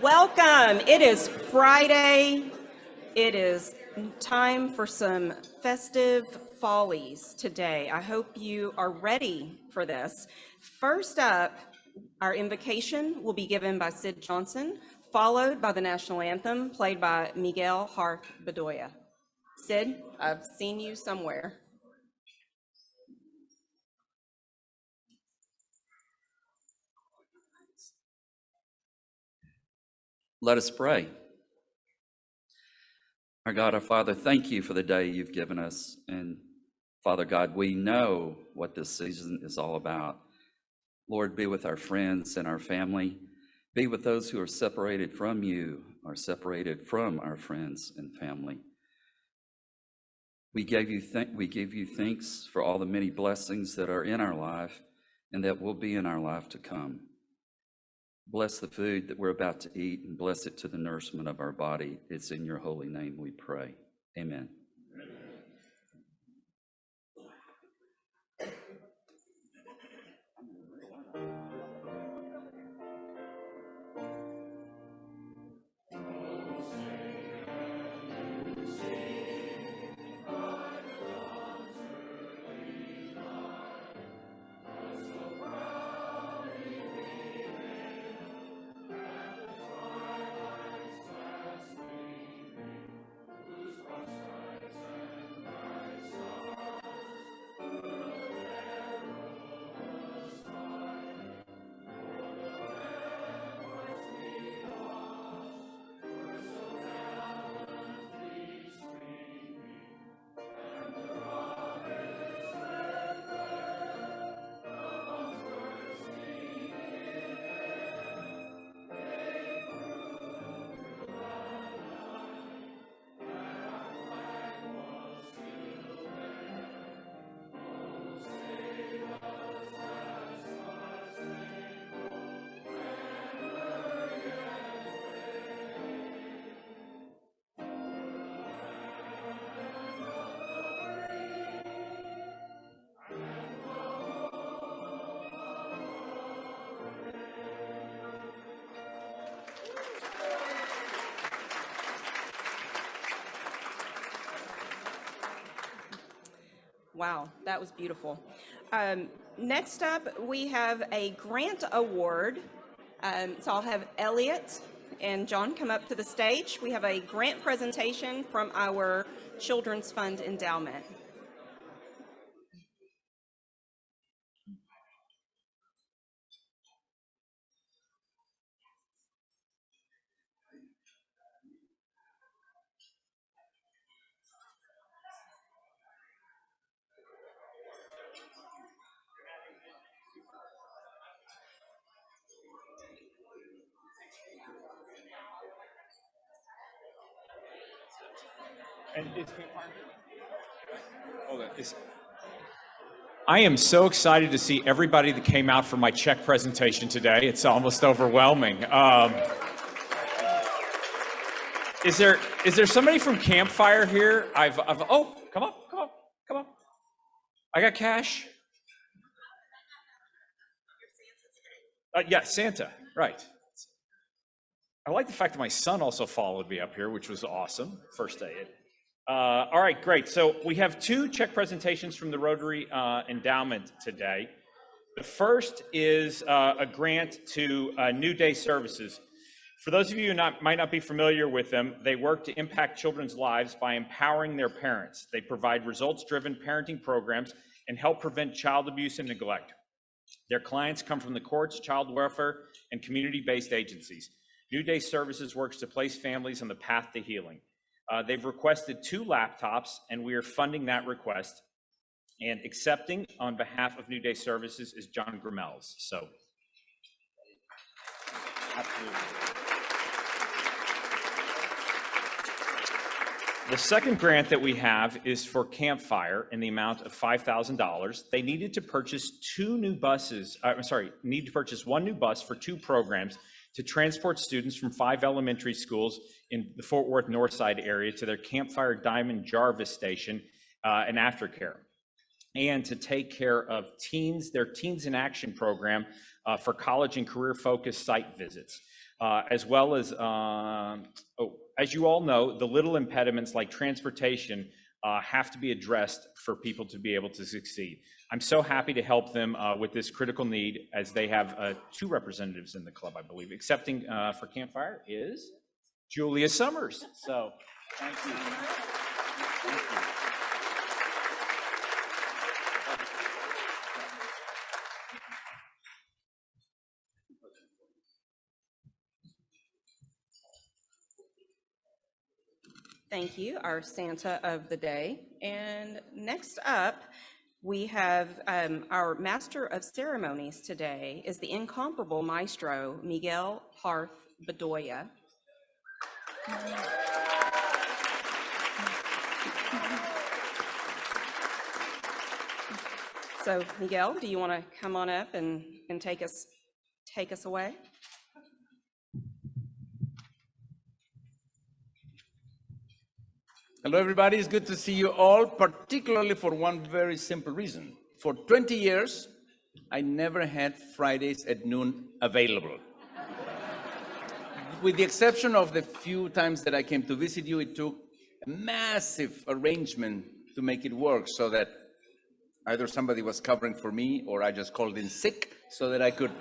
Welcome. It is Friday. It is time for some festive follies today. I hope you are ready for this. First up, our invocation will be given by Sid Johnson, followed by the national anthem played by Miguel Harth Bedoya. Sid, I've seen you somewhere. Let us pray. Our God, our Father, thank you for the day you've given us. And Father God, we know what this season is all about. Lord, be with our friends and our family. Be with those who are separated from you, are separated from our friends and family. We give you thanks for all the many blessings that are in our life and that will be in our life to come. Bless the food that we're about to eat and bless it to the nourishment of our body. It's in your holy name we pray. Amen. Wow, that was beautiful. Next up, we have a grant award. So I'll have Elliot and John come up to the stage. We have a grant presentation from our Children's Fund Endowment. And I am so excited to see everybody that came out for my check presentation today. It's almost overwhelming. Is there somebody from Campfire here? Oh, come on. I got cash. Yeah, Santa, right. I like the fact that my son also followed me up here, which was awesome. First day. All right, great. So we have two check presentations from the Rotary Endowment today. The first is a grant to New Day Services. For those of you who might not be familiar with them, they work to impact children's lives by empowering their parents. They provide results-driven parenting programs and help prevent child abuse and neglect. Their clients come from the courts, child welfare, and community-based agencies. New Day Services works to place families on the path to healing. They've requested 2 laptops, and we are funding that request. And accepting on behalf of New Day Services is John Grimmels. So, absolutely. The second grant that we have is for Campfire in the amount of $5,000. They needed to purchase 2 new buses. Need to purchase 1 new bus for 2 programs to transport students from 5 elementary schools in the Fort Worth Northside area to their Campfire Diamond Jarvis station and aftercare, and to take care of their Teens in Action program for college and career-focused site visits. as well as, as you all know, the little impediments like transportation have to be addressed for people to be able to succeed. I'm so happy to help them with this critical need, as they have 2 representatives in the club, I believe. Accepting for Campfire is Julia Summers. So, thank you. Thank you. Thank you, our Santa of the day. And next up, we have our Master of Ceremonies today is the incomparable Maestro, Miguel Parth Bedoya. So Miguel, do you want to come on up and take us away? Hello, everybody. It's good to see you all, particularly for one very simple reason. For 20 years, I never had Fridays at noon available. With the exception of the few times that I came to visit you, it took a massive arrangement to make it work so that either somebody was covering for me or I just called in sick so that I could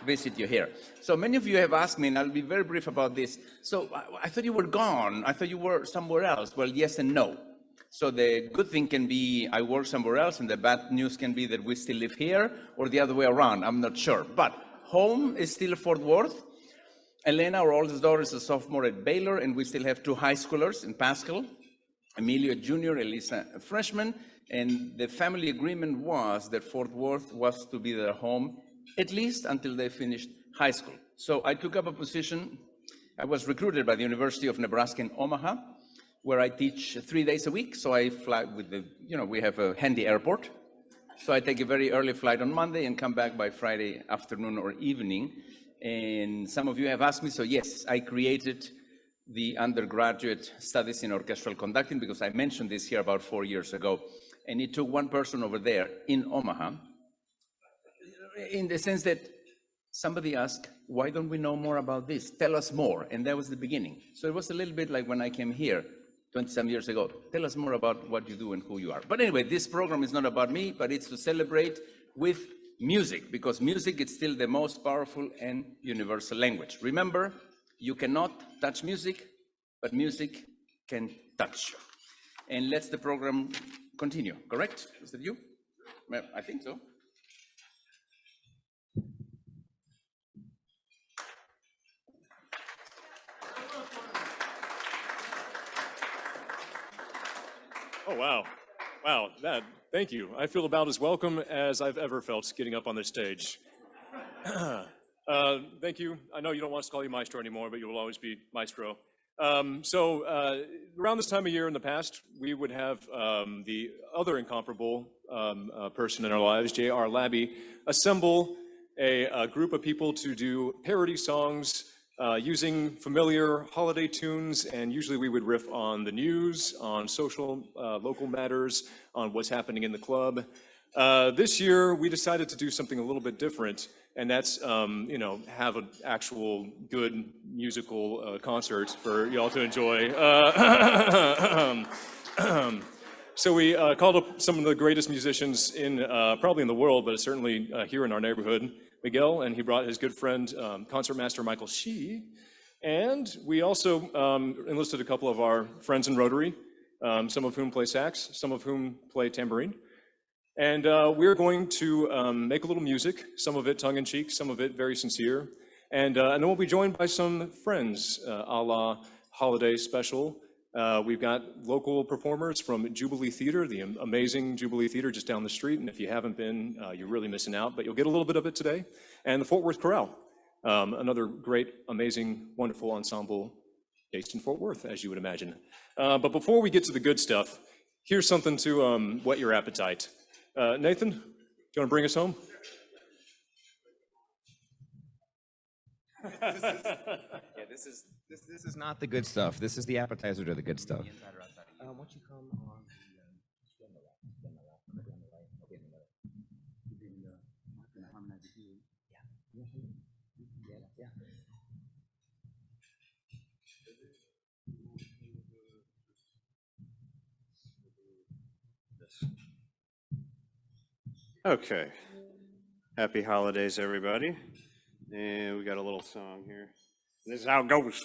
visit you here. So many of you have asked me, and I'll be very brief about this. So I thought you were gone. I thought you were somewhere else. Well, yes and no. So the good thing can be I work somewhere else, and the bad news can be that we still live here, or the other way around. I'm not sure. But home is still Fort Worth. Elena, our oldest daughter, is a sophomore at Baylor, and we still have 2 high schoolers in Pascal. Emilio, a junior, Elisa, a freshman. And the family agreement was that Fort Worth was to be their home, at least until they finished high school. So I took up a position. I was recruited by the University of Nebraska in Omaha, where I teach 3 days a week. So I fly with we have a handy airport. So I take a very early flight on Monday and come back by Friday afternoon or evening. And some of you have asked me, so yes, I created the undergraduate studies in orchestral conducting, because I mentioned this here about 4 years ago. And it took one person over there in Omaha, in the sense that somebody asked, why don't we know more about this? Tell us more. And that was the beginning. So it was a little bit like when I came here 20-some years ago. Tell us more about what you do and who you are. But anyway, this program is not about me, but it's to celebrate with music, because music is still the most powerful and universal language. Remember, you cannot touch music, but music can touch you. And let's the program continue, correct? Is that you? Well, I think so. Oh, wow. Wow, thank you. I feel about as welcome as I've ever felt getting up on this stage. Thank you. I know you don't want us to call you Maestro anymore, but you will always be Maestro. Around this time of year in the past, we would have the other incomparable person in our lives, J.R. Labby, assemble a group of people to do parody songs using familiar holiday tunes, and usually we would riff on the news, on social, local matters, on what's happening in the club. This year, we decided to do something a little bit different, and that's, have an actual good musical concert for y'all to enjoy. So we called up some of the greatest musicians probably in the world, but certainly here in our neighborhood, Miguel, and he brought his good friend, concertmaster Michael Shee. And we also enlisted a couple of our friends in Rotary, some of whom play sax, some of whom play tambourine. And we're going to make a little music, some of it tongue-in-cheek, some of it very sincere. And then we'll be joined by some friends, a la holiday special. We've got local performers from Jubilee Theater, the amazing Jubilee Theater just down the street. And if you haven't been, you're really missing out, but you'll get a little bit of it today. And the Fort Worth Chorale, another great, amazing, wonderful ensemble based in Fort Worth, as you would imagine. But before we get to the good stuff, here's something to whet your appetite. Nathan, do you want to bring us home? This is not the good stuff. This is the appetizer to the good stuff. Once you come on the left, on the right, okay, in the middle. Harmonize with you. Yeah. Okay. Happy holidays, everybody. And we got a little song here. This is how it goes.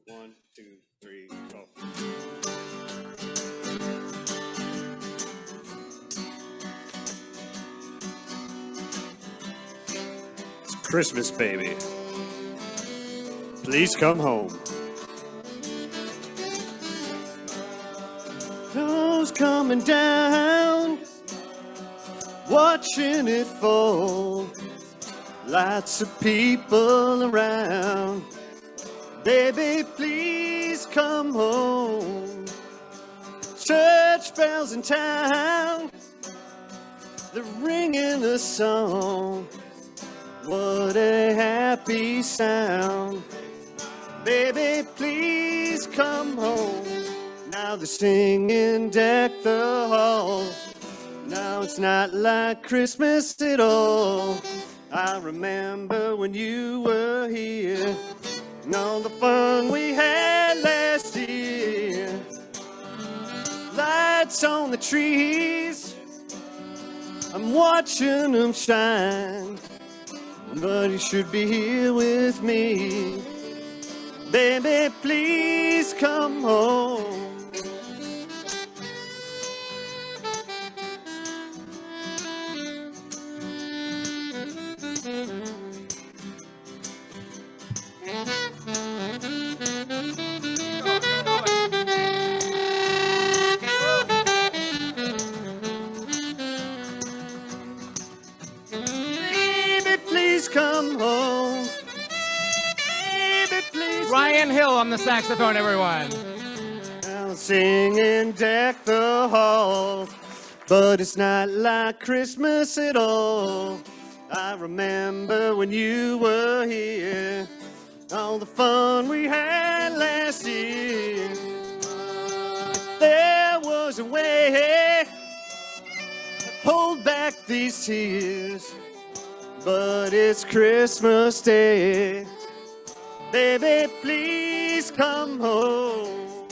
1, 2, 3, go. It's Christmas, baby. Please come home. Snow's coming down, watching it fall. Lots of people around. Baby, please come home. Church bells in town, they're ringing a song. What a happy sound. Baby, please come home. Now they're singing Deck the Halls. Now it's not like Christmas at all. I remember when you were here and all the fun we had last year. Lights on the trees, I'm watching them shine. But you should be here with me. Baby, please come home. Baby, please come home. Baby, please. Ryan Hill on the saxophone, everyone. I'm singing Deck the Halls, but it's not like Christmas at all. I remember when you were here, all the fun we had last year. There was a way to hold back these tears, but it's Christmas Day. Baby, please come home.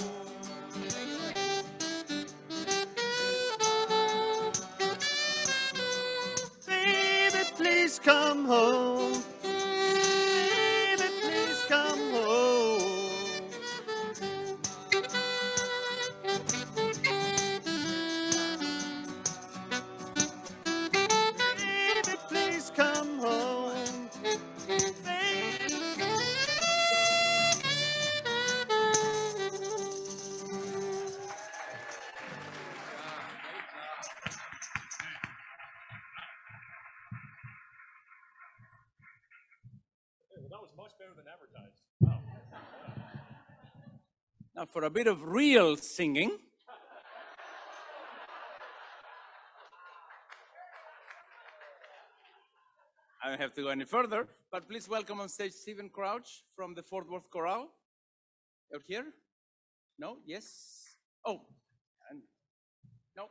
Baby, please come home. Baby, please come home. Baby, please come home. That was much better than advertised. Now for a bit of real singing. I don't have to go any further, but please welcome on stage Stephen Crouch from the Fort Worth Chorale. Out here? No? Yes? Oh, and no.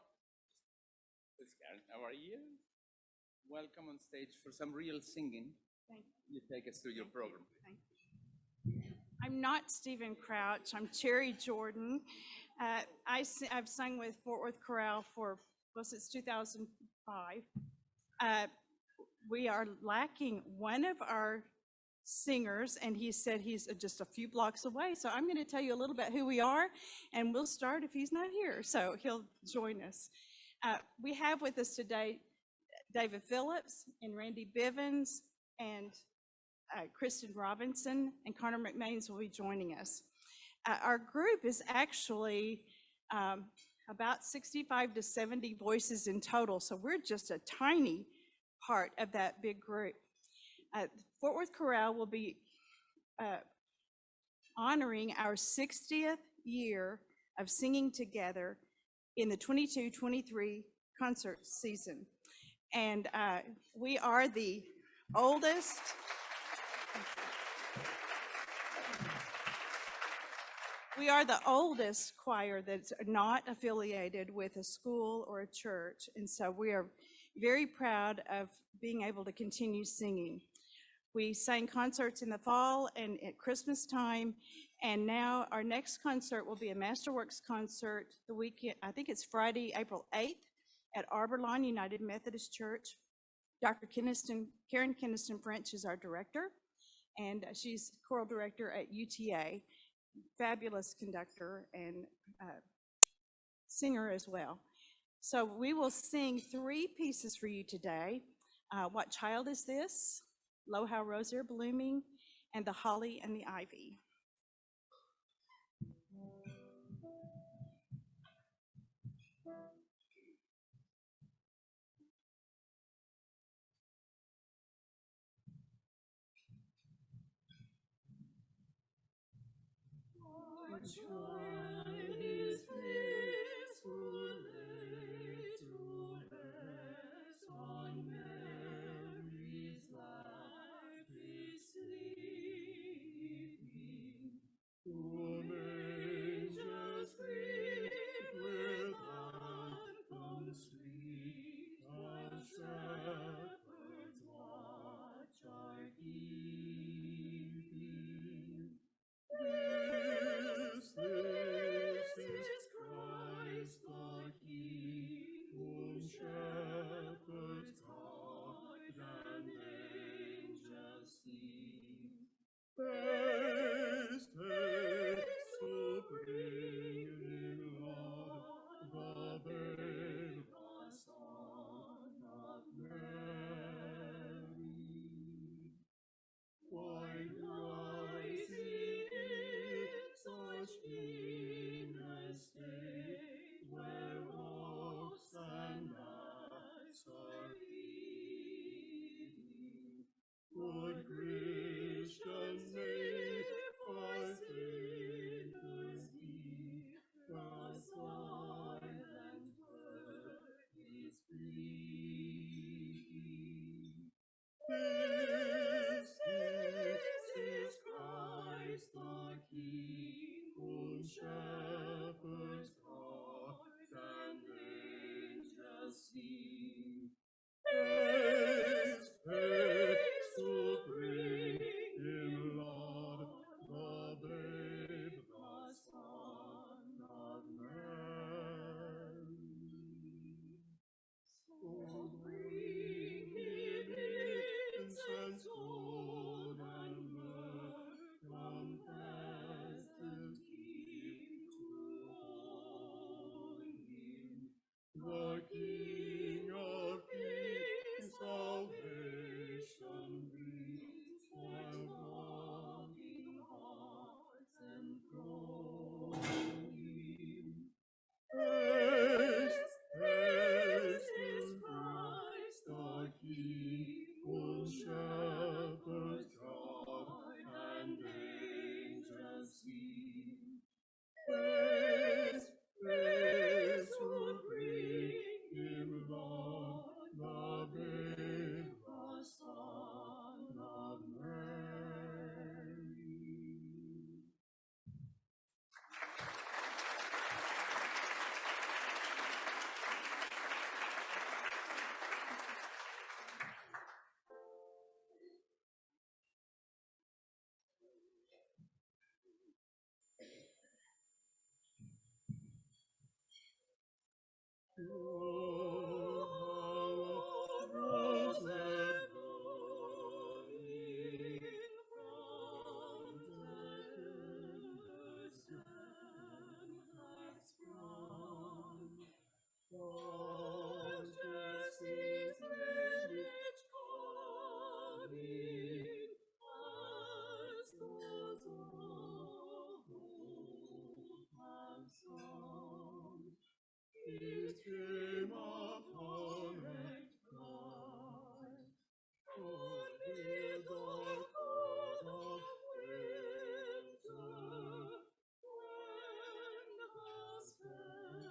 This Karen, how are you? Welcome on stage for some real singing. Thank you. Take us through your program. Thank you. I'm not Stephen Crouch. I'm Cherry Jordan. I've sung with Fort Worth Chorale for, well, since 2005. We are lacking one of our singers, and he said he's just a few blocks away. So I'm going to tell you a little bit who we are, and we'll start if he's not here. So he'll join us. We have with us today David Phillips and Randy Bivens and Kristen Robinson, and Connor McMains will be joining us. Our group is actually about 65 to 70 voices in total, so we're just a tiny part of that big group. Fort Worth Chorale will be honoring our 60th year of singing together in the 22-23 concert season. And we are the oldest choir that's not affiliated with a school or a church. And so we are very proud of being able to continue singing. We sang concerts in the fall and at Christmas time, and now our next concert will be a Masterworks concert the weekend. I think it's Friday, April 8th At Arbor Lawn United Methodist Church, Karen Keniston French is our director, and she's choral director at UTA, fabulous conductor and singer as well. So we will sing 3 pieces for you today. What Child Is This? Lo, How Roses Are Blooming, and The Holly and the Ivy. What child is this who lay to rest on Mary's lap is sleeping? Whom angels greet with anthem sweet, while shepherds watch are keeping. This is Christ the King, whom shepherds guide and angels sing. Haste, haste to bring in Lord the babe, the Son of Mary. Why rising in such meanness state, where oaks and gnats are feeding? Good Christians, never sinners be, the silent word is pleading. This is Christ the King, whom shepherds guard and angels sing. Haste, haste to bring him, Lord, the babe, the Son of Mary. So bring him incense, gold, and myrrh, compasses keep to own him. The King of Kings, salvation brings, while longing hearts enthrone him. Haste, haste is Christ the King, whom shepherds guard and angels sing. Haste, haste to bring him, Lord, the babe, the Son of Mary. It came upon and cried, amid the cold of winter, when the spent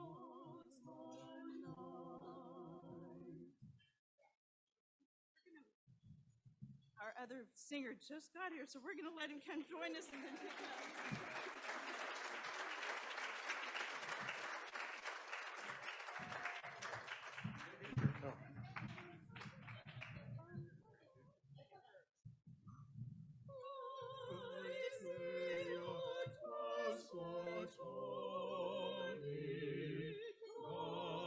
was the night. Our other singer just got here, so we're going to let him come join us and then pick up. Oh,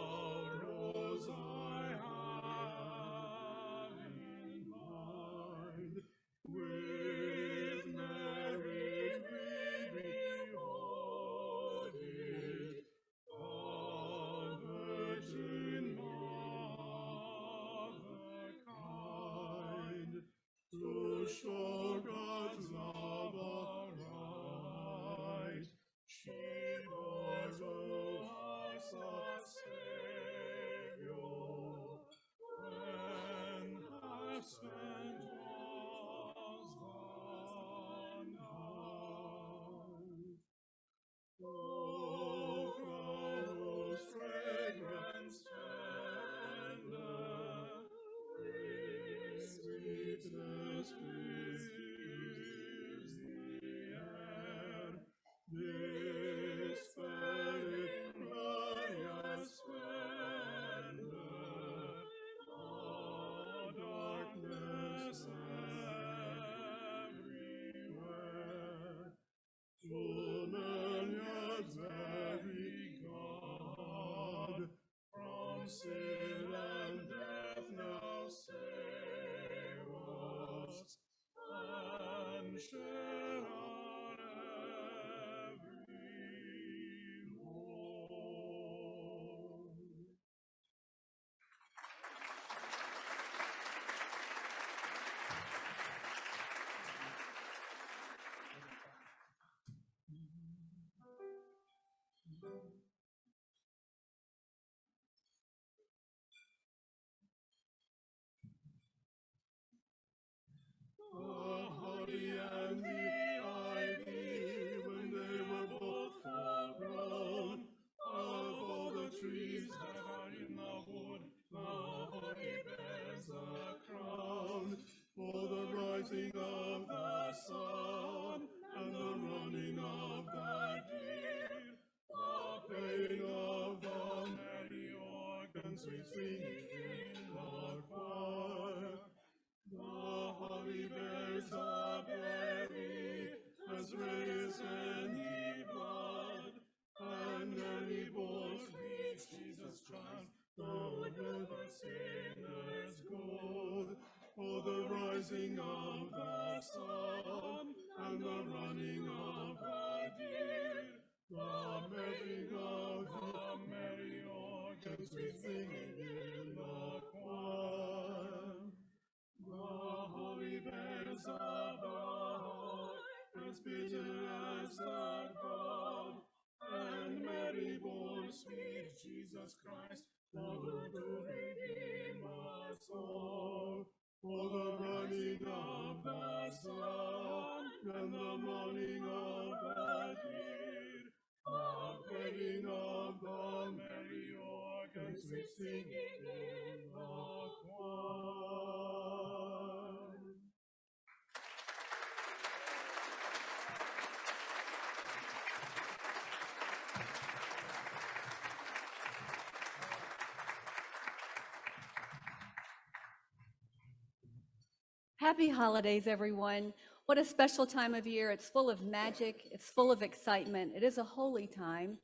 Happy holidays, everyone. What a special time of year. It's full of magic. It's full of excitement. It is a holy time.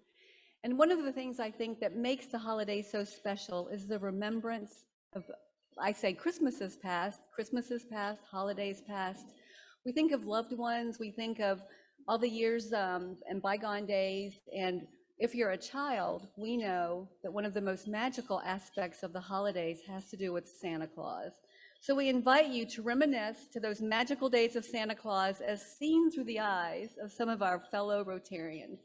And one of the things I think that makes the holidays so special is the remembrance of, I say, Christmas is past, holidays past. We think of loved ones. We think of all the years and bygone days. And if you're a child, we know that one of the most magical aspects of the holidays has to do with Santa Claus. So we invite you to reminisce to those magical days of Santa Claus as seen through the eyes of some of our fellow Rotarians.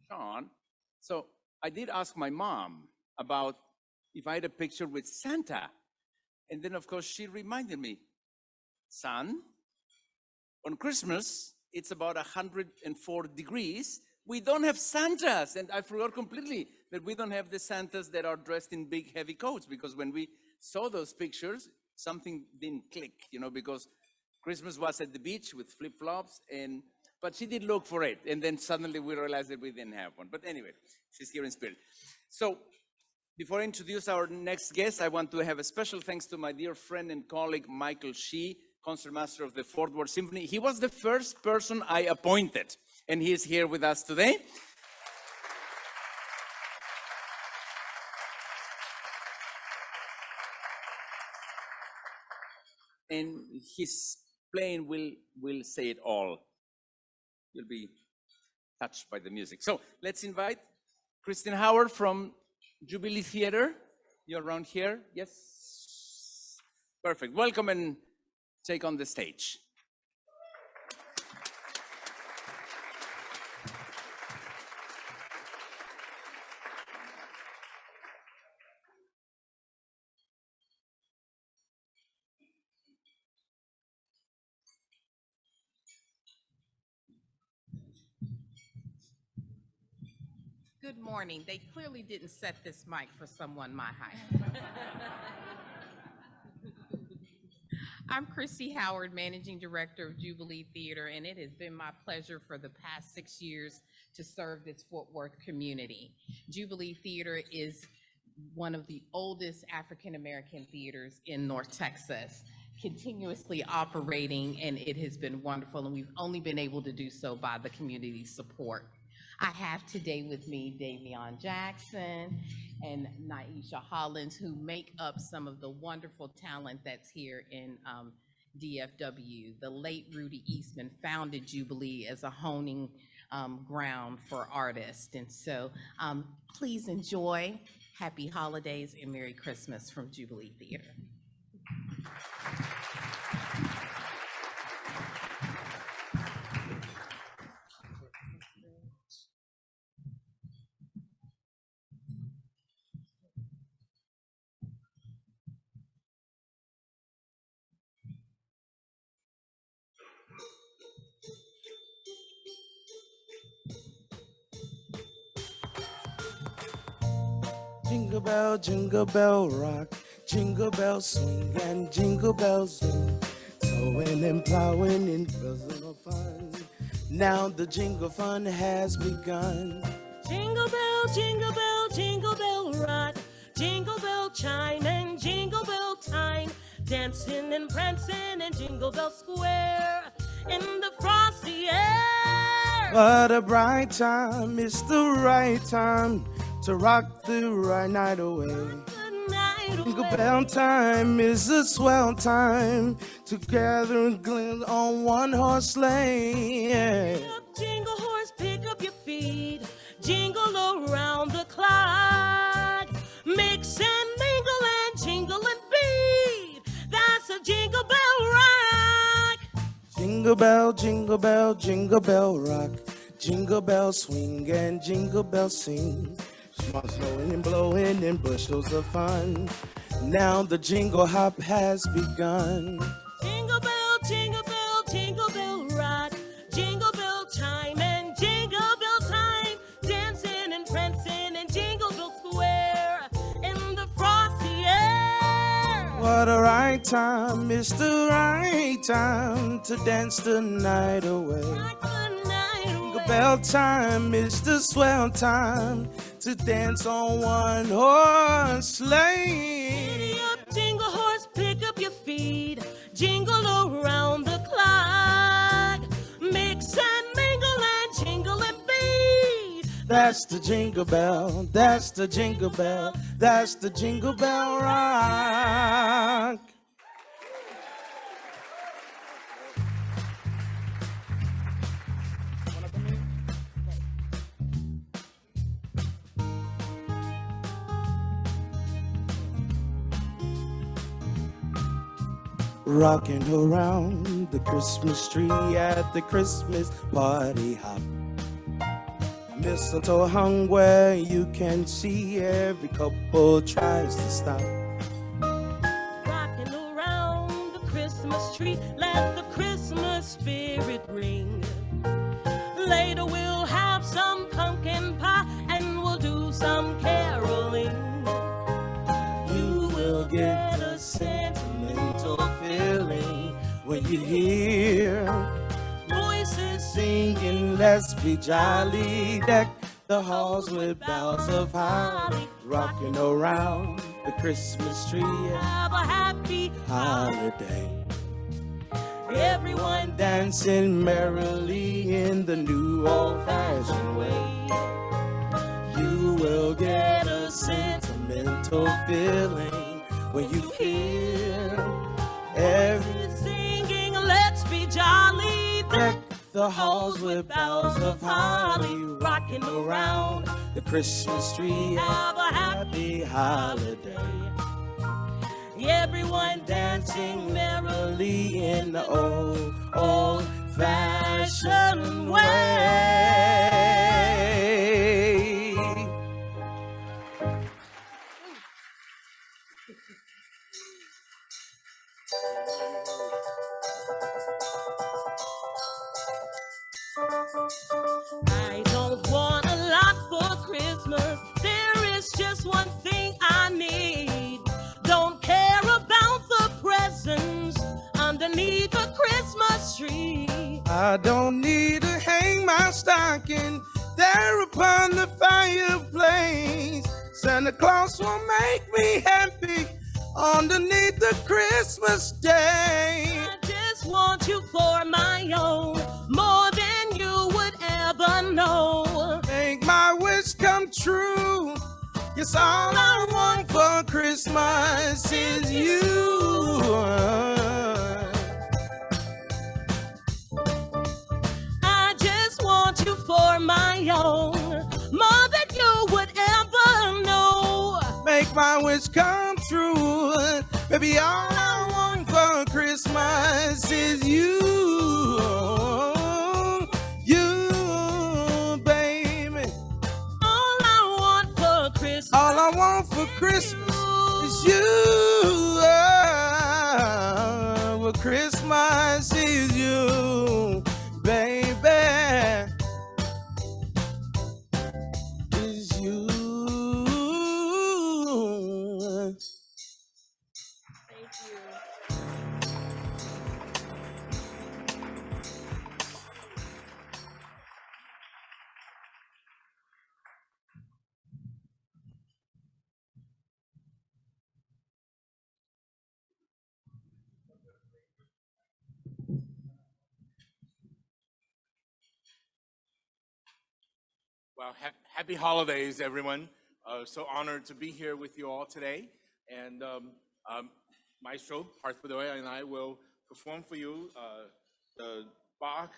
Sean, so I did ask my mom about if I had a picture with Santa. And then, of course, she reminded me, son, on Christmas, it's about 104 degrees. We don't have Santas. And I forgot completely that we don't have the Santas that are dressed in big, heavy coats, because when we saw those pictures, something didn't click, because Christmas was at the beach with flip-flops, but she did look for it. And then suddenly we realized that we didn't have one. But anyway, she's here in spirit. So before I introduce our next guest, I want to have a special thanks to my dear friend and colleague, Michael Shee, concertmaster of the Fort Worth Symphony. He was the first person I appointed, and he is here with us today. And his playing will say it all. You'll be touched by the music. So let's invite Kristen Howard from Jubilee Theater. You're around here? Yes? Perfect. Welcome and take on the stage. Good morning. They clearly didn't set this mic for someone my height. I'm Christy Howard, Managing Director of Jubilee Theater, and it has been my pleasure for the past 6 years to serve this Fort Worth community. Jubilee Theater is one of the oldest African-American theaters in North Texas, continuously operating, and it has been wonderful, and we've only been able to do so by the community's support. I have today with me Davion Jackson and Naisha Hollins, who make up some of the wonderful talent that's here in DFW. The late Rudy Eastman founded Jubilee as a honing ground for artists. And so please enjoy. Happy holidays and Merry Christmas from Jubilee Theater. Jingle bell rock, jingle bell swing, and jingle bells ring. Sowing and plowing in fields of fun. Now the jingle fun has begun. Jingle bell rock, jingle bell chime, and jingle bell time. Dancing and prancing in Jingle Bell Square in the frosty air. What a bright time, it's the right time to rock the right night away. Jingle bell time is a swell time to gather and glean on one horse sleigh. Pick up, jingle horse, pick up your feet, jingle around the clock. Mix and mingle and jingle and beat. That's a jingle bell rock. Jingle bell, jingle bell, jingle bell rock. Jingle bell swing and jingle bell sing. Swans blowing and blowing in bushels of fun. Now the jingle hop has begun. Jingle bell, jingle bell, jingle bell rock. Jingle bell chime and jingle bell time. Dancing and prancing in Jingle Bell Square in the frosty air. What a right time, it's the right time to dance the night away. Jingle bell time is the swell time to dance on one horse sleigh. Giddy up, jingle horse, pick up your feet, jingle around the clock. Mix and mingle and jingle and beat. That's the jingle bell, that's the jingle bell, that's the jingle bell rock. rocking around the Christmas tree at the Christmas party hop. Mistletoe hung where you can see, every couple tries to stop. Rocking around the Christmas tree, let the Christmas spirit ring. Later we'll have some pumpkin pie and we'll do some caroling. You will get a sentimental feeling when you hear voices singing, let's be jolly, deck the halls with boughs of holly, rocking around the Christmas tree. Have a happy Holiday. everyone Dancing merrily in the new old-fashioned way. You will get a sentimental feeling when you hear every singing, let's be jolly. deck the halls with boughs of holly, rocking around the Christmas tree. Have a Happy holiday. everyone Dancing merrily in the old-fashioned way. I don't want a lot for Christmas. There is just one thing I need. Don't care about the presents underneath the Christmas tree. I don't need to hang my stocking there upon the fireplace. Santa Claus will make me happy underneath the Christmas day. I just want you for my own, more than you would ever know. Make my wish come true. Yes, all I want for Christmas is you. I just want you for my own, more than you would ever know. Make my wish come true. Baby, all I want for Christmas is you. You, baby. All I want for Christmas, All I want for Christmas is you. Well, Christmas is you, baby. Is you. Thank you. Well, happy holidays, everyone. So honored to be here with you all today. And Maestro Parth Bedoya and I will perform for you the Bach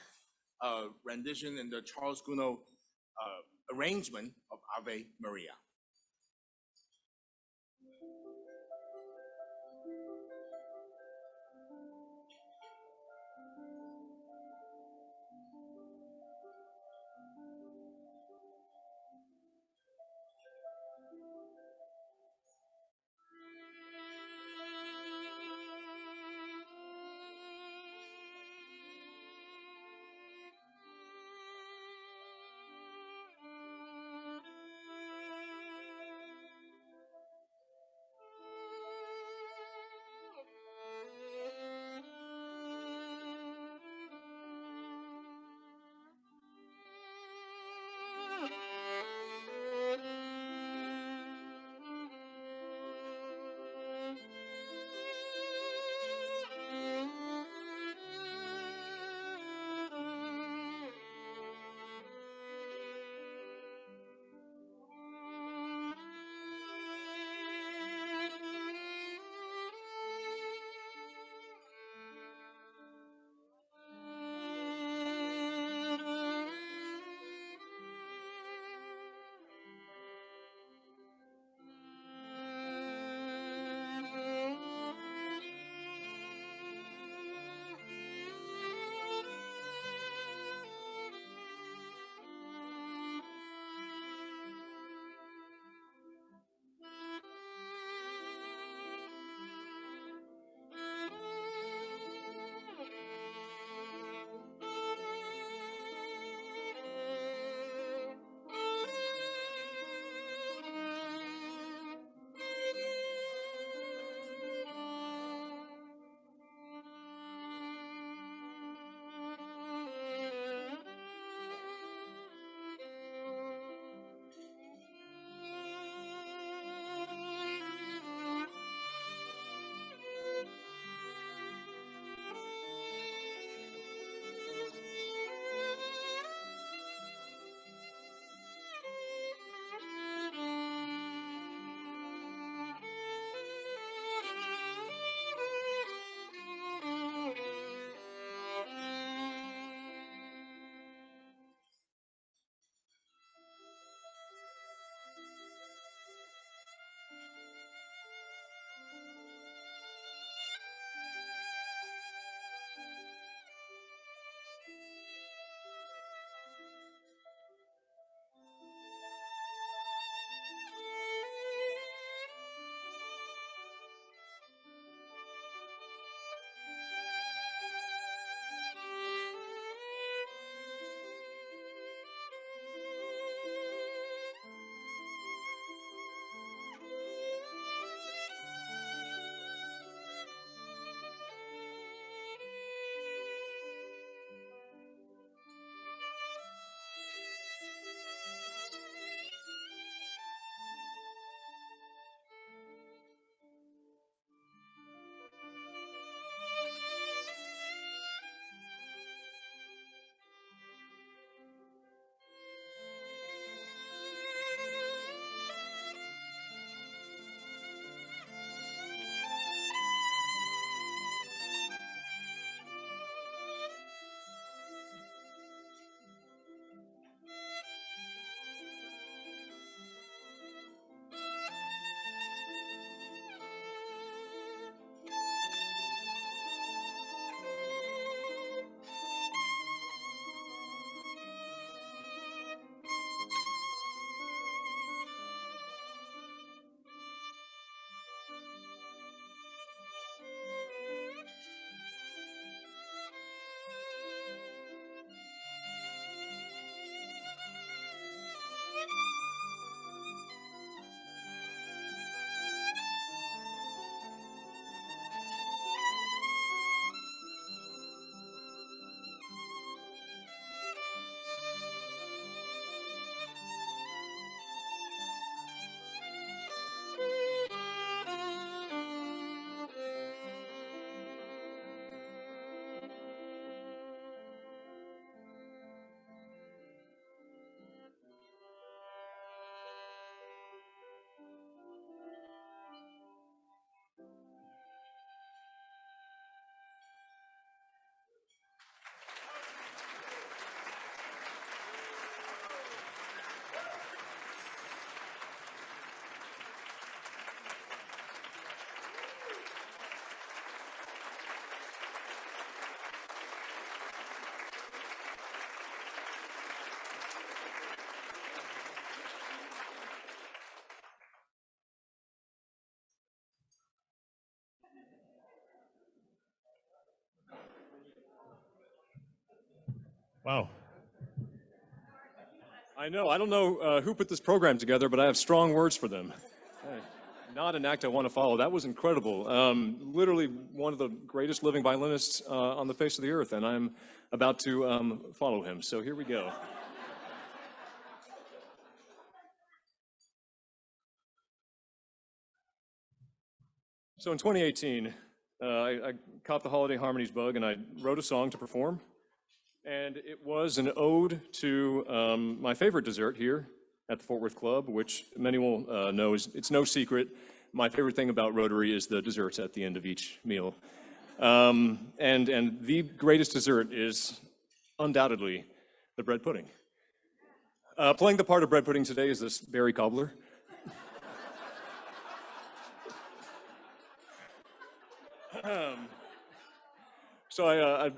rendition and the Charles Gounod arrangement of Ave Maria. Wow. I know. I don't know who put this program together, but I have strong words for them. Not an act I want to follow. That was incredible. Literally one of the greatest living violinists on the face of the earth, and I'm about to follow him. So here we go. So in 2018, I caught the Holiday Harmonies bug, and I wrote a song to perform. And it was an ode to my favorite dessert here at the Fort Worth Club, which many will know is, it's no secret, my favorite thing about Rotary is the desserts at the end of each meal. And the greatest dessert is undoubtedly the bread pudding. Playing the part of bread pudding today is this berry cobbler. So I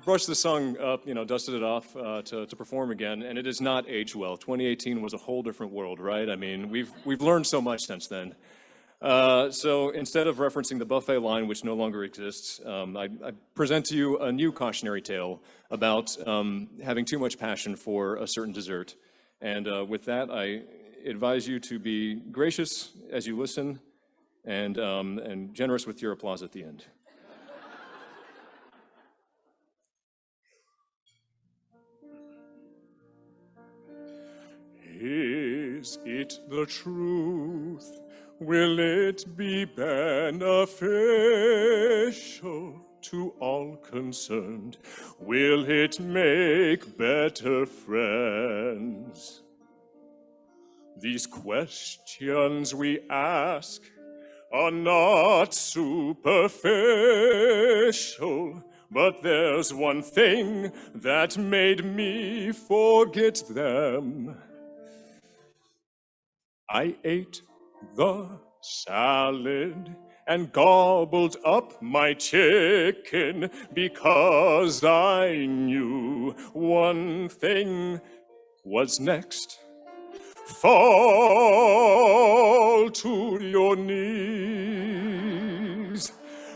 brushed the song up, dusted it off to perform again, and it has not aged well. 2018 was a whole different world, right? I mean, we've learned so much since then. So instead of referencing the buffet line, which no longer exists, I present to you a new cautionary tale about having too much passion for a certain dessert. And with that, I advise you to be gracious as you listen and generous with your applause at the end. Is it the truth? Will it be beneficial to all concerned? Will it make better friends? These questions we ask are not superficial, but there's one thing that made me forget them. I ate the salad and gobbled up my chicken because I knew one thing was next. Fall to your knees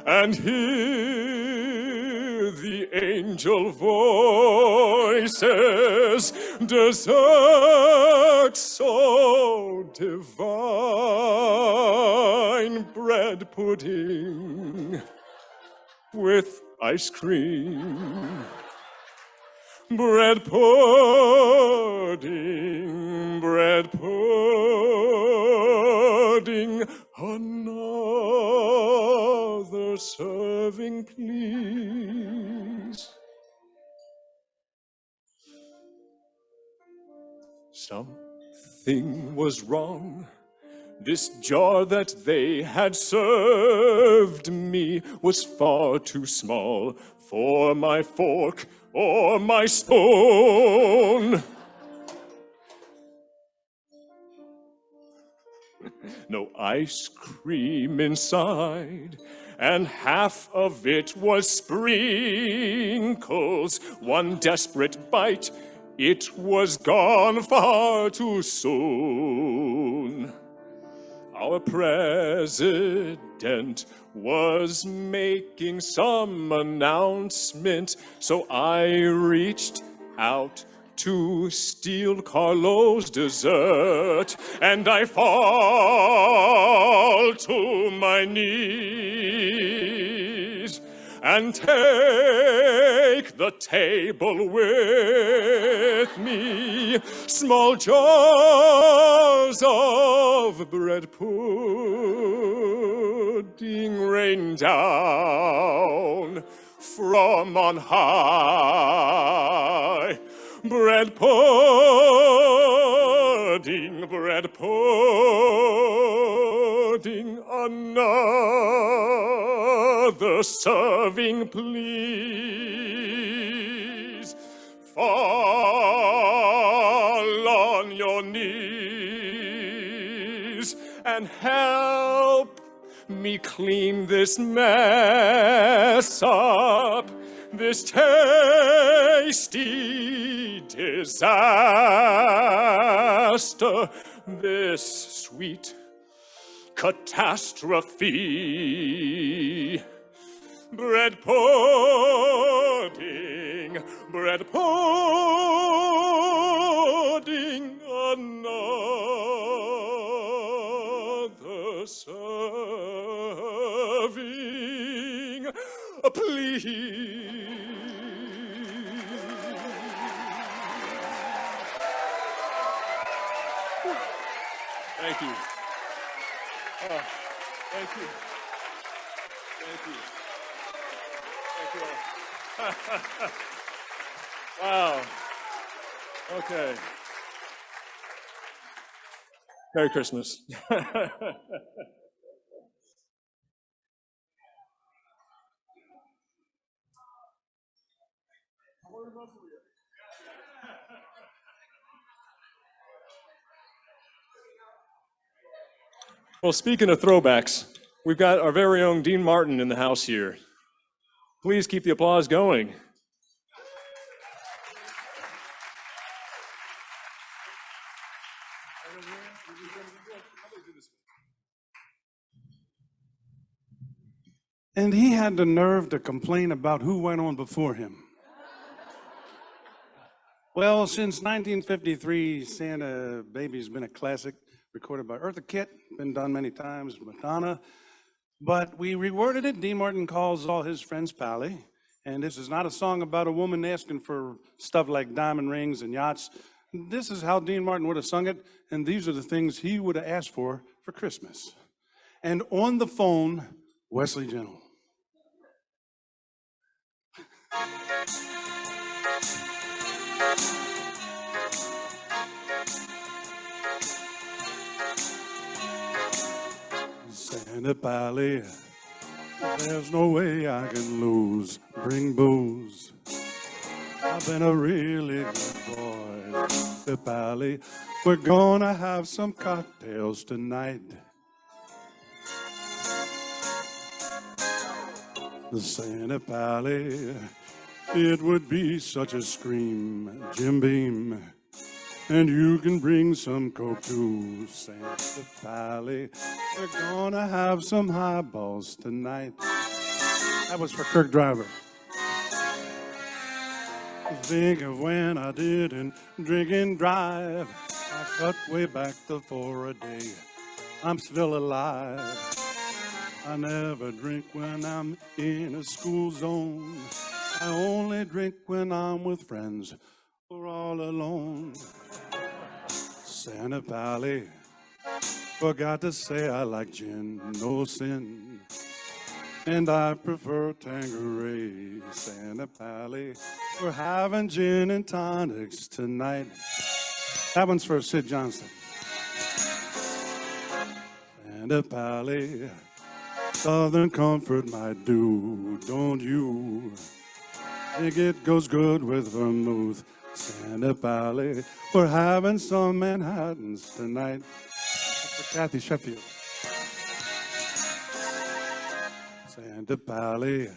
and hear the angel voices, dessert so divine, bread pudding with ice cream. Bread pudding, another serving, please. Something was wrong. This jar that they had served me was far too small for my fork or my spoon. No ice cream inside, and half of it was sprinkles. One desperate bite, it was gone far too soon. Our president was making some announcement, so I reached out to steal Carlo's dessert, and I fall to my knees and take the table with me. Small jars of bread pudding rain down from on high. Bread pudding, another serving, please. Fall on your knees and help me clean this mess up. This tasty disaster, this sweet catastrophe. bread pudding, bread pudding, another serving, please. Thank you. Oh, thank you. Thank you. Thank you all. Wow. Okay. Merry Christmas. Well, speaking of throwbacks, we've got our very own Dean Martin in the house here. Please keep the applause going. And he had the nerve to complain about who went on before him. Well, since 1953, Santa Baby's been a classic, recorded by Eartha Kitt, been done many times, Madonna. But we reworded it. Dean Martin calls all his friends Pally. And this is not a song about a woman asking for stuff like diamond rings and yachts. This is how Dean Martin would have sung it, and these are the things he would have asked for Christmas. And on the phone, Wesley Gentle. Santa Pally, there's no way I can lose. Bring booze. I've been a really good boy. Santa Pally, we're gonna have some cocktails tonight. Santa Pally, it would be such a scream, Jim Beam. And you can bring some Coke too, Santa Pally. We're gonna have some highballs tonight. That was for Kirk Driver. Think of when I didn't drink and drive. I cut way back to 4 a day. I'm still alive. I never drink when I'm in a school zone. I only drink when I'm with friends or all alone. Santa Pally, forgot to say I like gin, no sin. And I prefer Tanqueray. Santa Pally, we're having gin and tonics tonight. That one's for Sid Johnson. Santa Pally, Southern Comfort might do, don't you? Think it goes good with vermouth. Santa Pally, we're having some Manhattans tonight. That's for Kathy Sheffield. Santa Pally,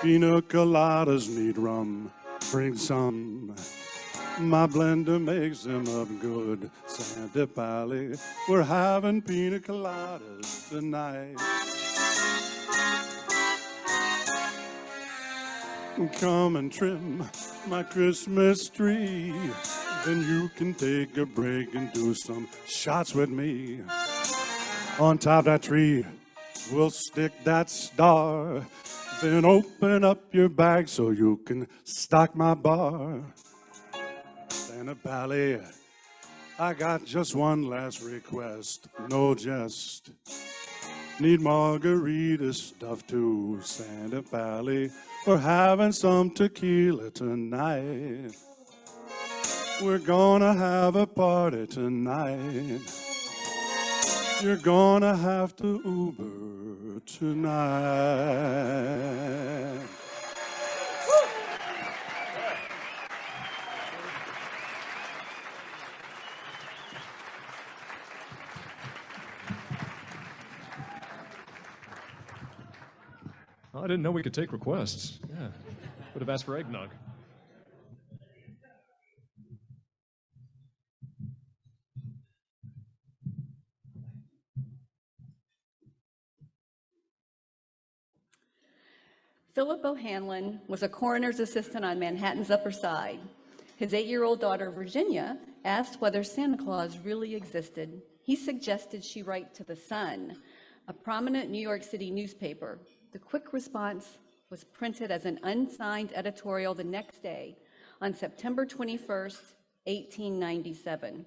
pina coladas need rum. Bring some. My blender makes them up good. Santa Pally, we're having pina coladas tonight. Come and trim my Christmas tree. Then you can take a break and do some shots with me. On top of that tree, we'll stick that star. Then open up your bag so you can stock my bar. Santa Pally, I got just one last request, no jest. Need margarita stuff too, Santa Pally. We're having some tequila tonight. We're gonna have a party tonight. You're gonna have to Uber tonight. I didn't know we could take requests. Yeah. Would have asked for eggnog. Philip O'Hanlon was a coroner's assistant on Manhattan's Upper Side. His 8-year-old daughter, Virginia, asked whether Santa Claus really existed. He suggested she write to The Sun, a prominent New York City newspaper. The quick response was printed as an unsigned editorial the next day on September 21st, 1897,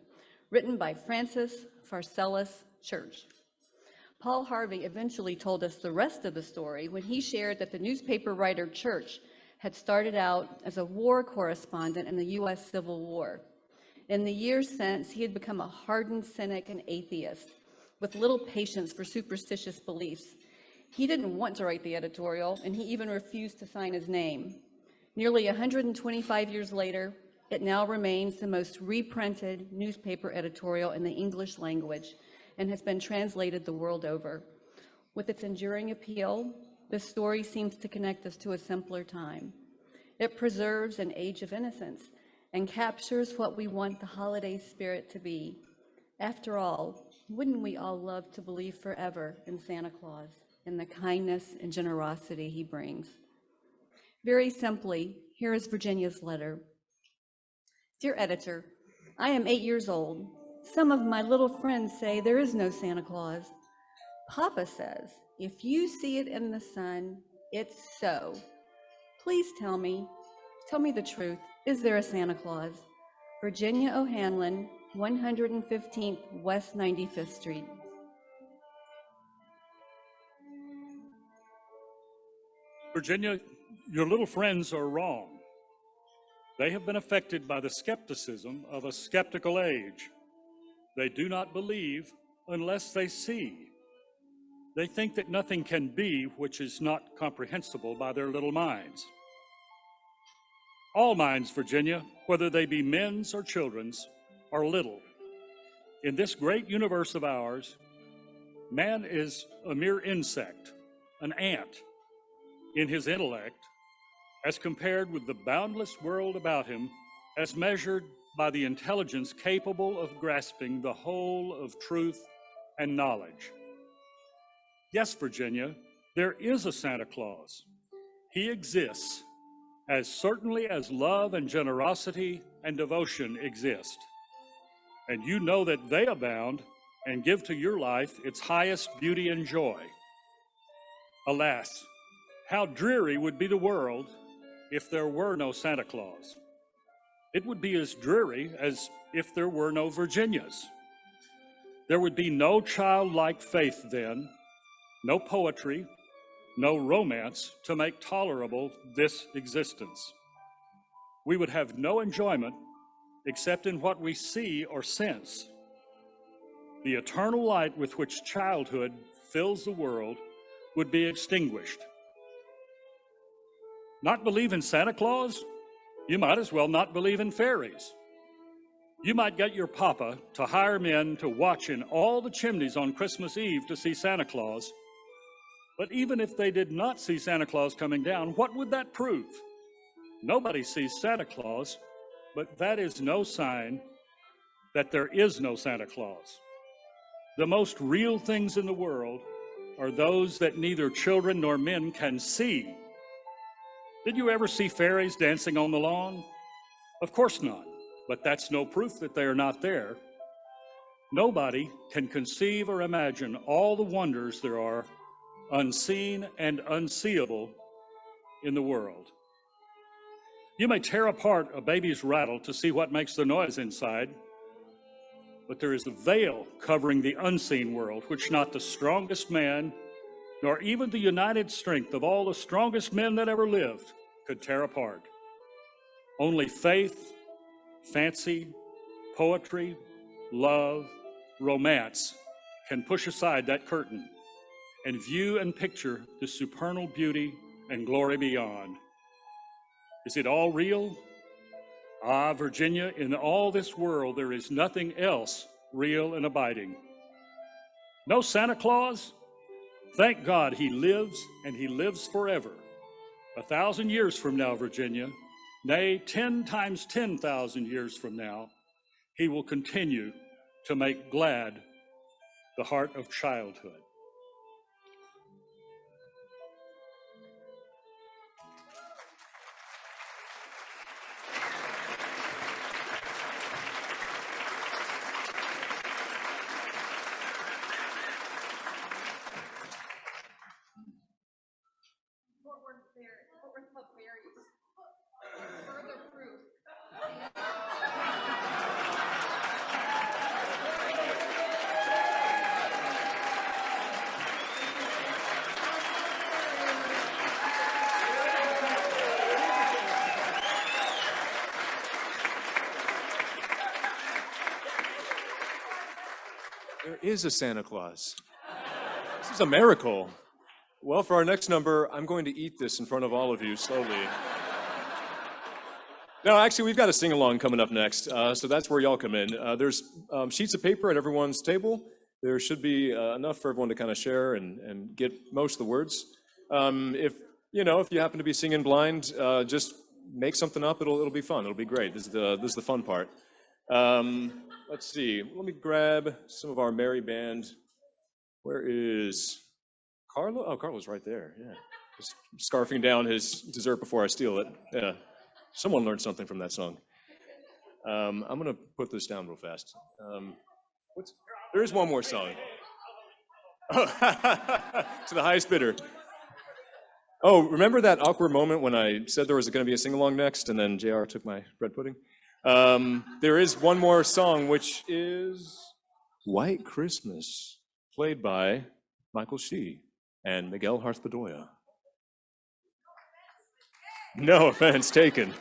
written by Francis Pharcellus Church. Paul Harvey eventually told us the rest of the story when he shared that the newspaper writer Church had started out as a war correspondent in the U.S. Civil War. In the years since, he had become a hardened cynic and atheist with little patience for superstitious beliefs. He didn't want to write the editorial, and he even refused to sign his name. Nearly 125 years later, it now remains the most reprinted newspaper editorial in the English language and has been translated the world over. With its enduring appeal, this story seems to connect us to a simpler time. It preserves an age of innocence and captures what we want the holiday spirit to be. After all, wouldn't we all love to believe forever in Santa Claus and the kindness and generosity he brings? Very simply, here is Virginia's letter. Dear editor, I am 8 years old. Some of my little friends say there is no Santa Claus. Papa says, if you see it in the sun, it's so. Please tell me the truth. Is there a Santa Claus? Virginia O'Hanlon, 115th West 95th Street. Virginia, your little friends are wrong. They have been affected by the skepticism of a skeptical age. They do not believe unless they see. They think that nothing can be which is not comprehensible by their little minds. All minds, Virginia, whether they be men's or children's, are little. In this great universe of ours, man is a mere insect, an ant, in his intellect, as compared with the boundless world about him, as measured by the intelligence capable of grasping the whole of truth and knowledge. Yes, Virginia, there is a Santa Claus. He exists as certainly as love and generosity and devotion exist. And you know that they abound and give to your life its highest beauty and joy. Alas, how dreary would be the world if there were no Santa Claus. It would be as dreary as if there were no Virginias. There would be no childlike faith then, no poetry, no romance to make tolerable this existence. We would have no enjoyment except in what we see or sense. The eternal light with which childhood fills the world would be extinguished. Not believe in Santa Claus? You might as well not believe in fairies. You might get your papa to hire men to watch in all the chimneys on Christmas Eve to see Santa Claus. But even if they did not see Santa Claus coming down, what would that prove? Nobody sees Santa Claus, but that is no sign that there is no Santa Claus. The most real things in the world are those that neither children nor men can see. Did you ever see fairies dancing on the lawn? Of course not, but that's no proof that they are not there. Nobody can conceive or imagine all the wonders there are, unseen and unseeable, in the world. You may tear apart a baby's rattle to see what makes the noise inside, but there is a veil covering the unseen world, which not the strongest man, nor even the united strength of all the strongest men that ever lived, could tear apart. Only faith, fancy, poetry, love, romance can push aside that curtain and view and picture the supernal beauty and glory beyond. Is it all real? Ah, Virginia, in all this world, there is nothing else real and abiding. No Santa Claus? Thank God he lives, and he lives forever. 1,000 years from now, Virginia, nay, 10 times 10,000 years from now, he will continue to make glad the heart of childhood. There is a Santa Claus. This is a miracle. Well, for our next number, I'm going to eat this in front of all of you slowly. No, actually, we've got a sing-along coming up next, so that's where y'all come in. There's sheets of paper at everyone's table. There should be enough for everyone to kind of share and get most of the words. If you happen to be singing blind, just make something up. It'll be fun. It'll be great. This is the fun part. Let's see. Let me grab some of our merry band. Where is Carlo? Oh, Carlo's right there. Yeah, just scarfing down his dessert before I steal it. Yeah, someone learned something from that song. I'm gonna put this down real fast. There is one more song. To the highest bidder. Oh, remember that awkward moment when I said there was going to be a sing-along next, and then JR took my bread pudding? There is one more song, which is White Christmas, played by Michael Shee and Miguel Harth-Bedoya. No offense taken.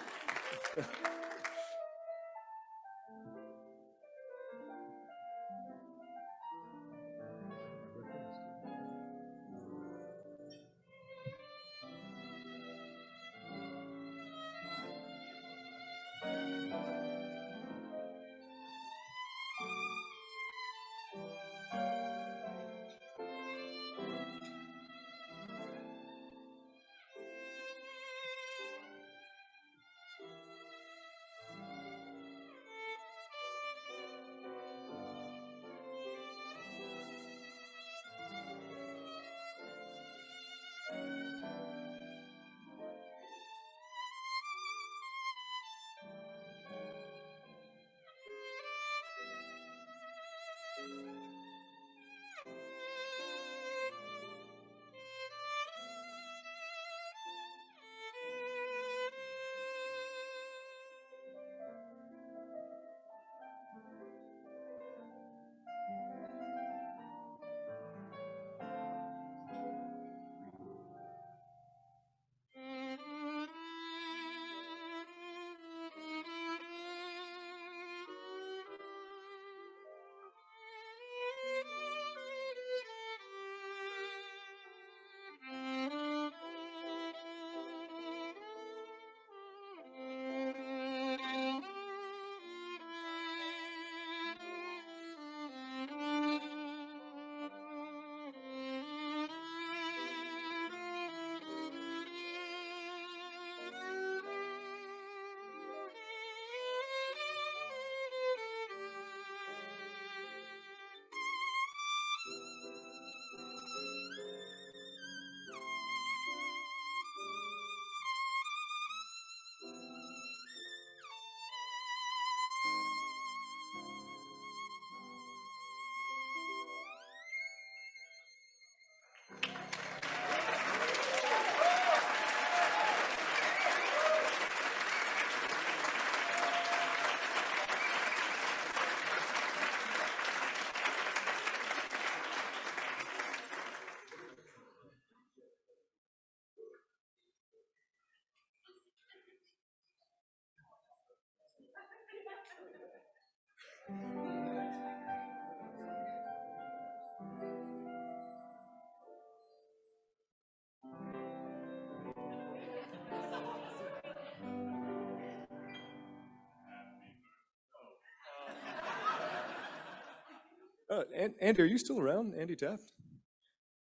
Andy, are you still around? Andy Taft?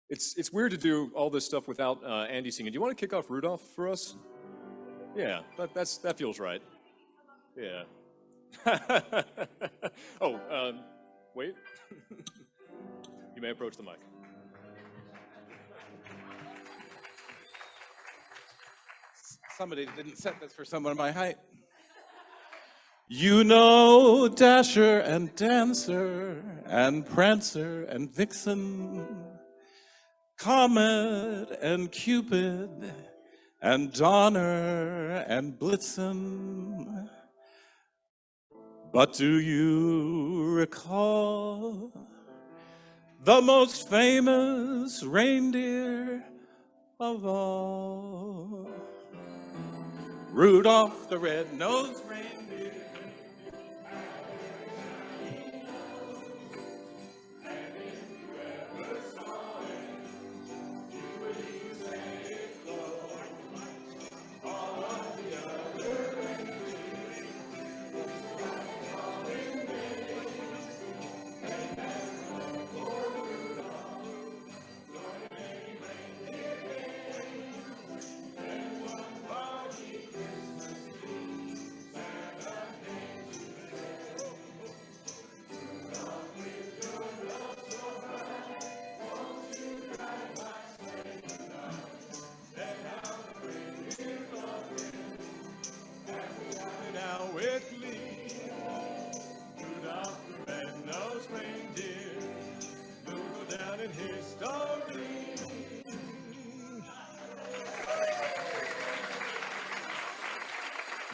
It's weird to do all this stuff without Andy singing. Do you want to kick off Rudolph for us? Yeah, that feels right. Yeah. Wait. You may approach the mic. Somebody didn't set this for someone my height. You know Dasher and Dancer and Prancer and Vixen, Comet and Cupid and Donner and Blitzen. But do you recall the most famous reindeer of all? Rudolph the red-nosed reindeer.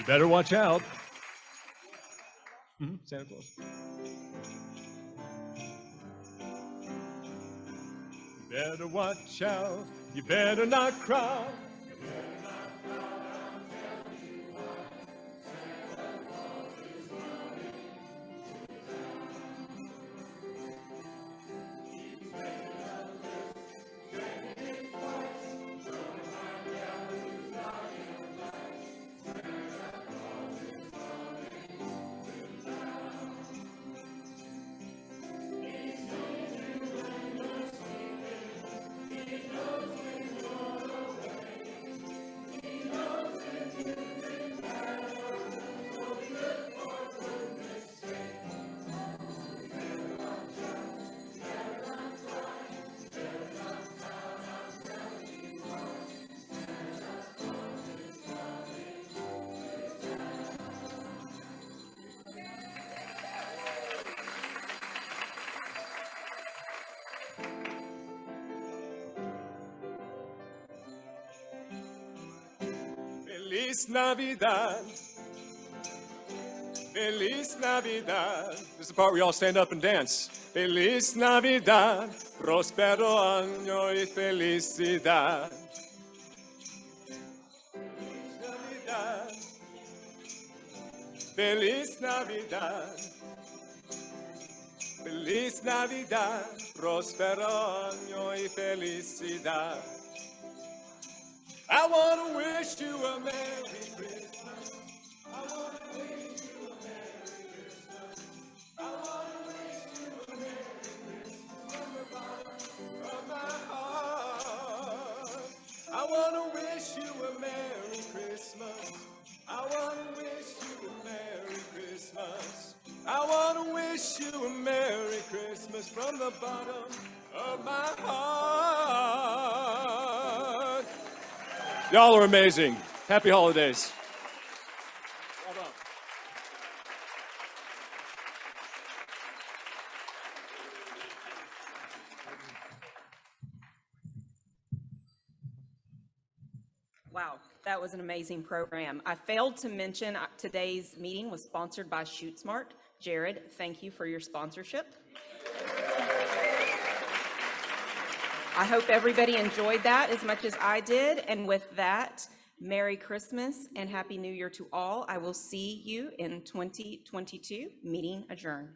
You better watch out. Santa Claus. You better watch out. You better not cry. Feliz Navidad. Feliz Navidad. This is the part where y'all stand up and dance. Feliz Navidad. Prospero año y felicidad. Feliz Navidad. Feliz Navidad. Prospero año y felicidad. I want to wish you a Merry Christmas. I want to wish you a Merry Christmas. I want to wish you a Merry Christmas from the bottom of my heart. I want to wish you a Merry Christmas. I want to wish you a Merry Christmas. I want to wish you a Merry Christmas from the bottom of my heart. Y'all are amazing. Happy holidays. Wow, that was an amazing program. I failed to mention today's meeting was sponsored by Shoot Smart. Jared, thank you for your sponsorship. I hope everybody enjoyed that as much as I did. And with that, Merry Christmas and Happy New Year to all. I will see you in 2022. Meeting adjourned.